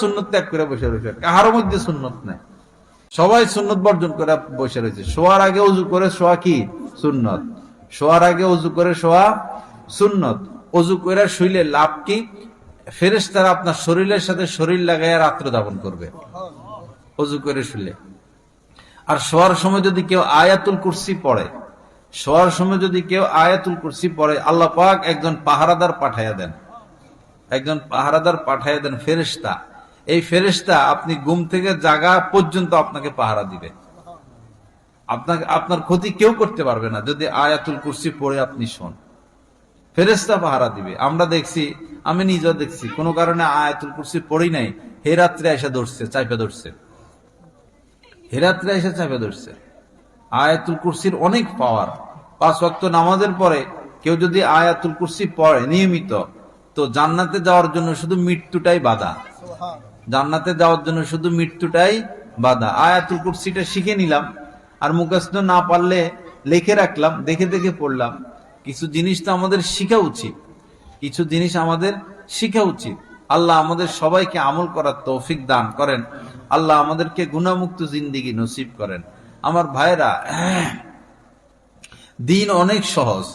সুন্নত ত্যাগ করে বসে রয়েছে, কাহার মধ্যে সুন্নত নাই, সবাই সুন্নত বর্জন করে বসে রয়েছে। শোয়ার আগে উজু করে শোয়া কি সুন্নত, শোয়ার আগে উজু করে শোয়া সুন্নত। উজু করে শুইলে লাভ কি? ফেরেশতারা আপনার শরীরের সাথে শরীর লাগাইয়া রাত্র যাপন করবে উজু করে শুলে। আর শোয়ার সময় যদি কেউ আয়াতুল কুরসি পড়ে, শোয়ার সময় যদি কেউ আয়াতুল কুরসি পড়ে, আল্লাহ পাক একজন পাহারাদার পাঠাইয়া দেন, একজন পাহারাদার পাঠাইয়া দেন ফেরেশতা। এই ফেরেশতা আপনি ঘুম থেকে জাগা পর্যন্ত আপনাকে পাহারা দিবে, আপনাকে আপনার ক্ষতি কেউ করতে পারবে না যদি আয়াতুল কুরসি পড়ে আপনি শোন। ফেরেশতা পাহারা দিবে। আমরা দেখছি, আমি নিজেও দেখছি, কোন কারণে আয়াতুল কুরসি পড়ি নাই, হে রাত্রে এসে ধরছে, চাইপে ধরছে, হে রাত্রে এসে চাইপে ধরছে। আয়াতুল কুরসির অনেক পাওয়ার। 5 ওয়াক্ত নামাজের পরে কেউ যদি আয়াতুল কুরসি পড়ে নিয়মিত, তো জান্নাতে যাওয়ার জন্য শুধু মৃত্যুটাই বাধা, জান্নাতে যাওয়ার জন্য শুধু মৃত্যুটাই বাধা। আয়াতুল কুরসিটা শিখে নিলাম, আর মুখস্থ না পারলে লিখে রাখলাম, দেখে দেখে পড়লাম। কিছু জিনিস তো আমাদের শিখা উচিত, কিছু জিনিস আমাদের শিখা উচিত। আল্লাহ আমাদের সবাইকে আমল করার তৌফিক দান করেন, আল্লাহ আমাদেরকে গুনাহমুক্ত জিন্দেগি নসিব করেন। আমার ভাইরা, দিন অনেক সহজ।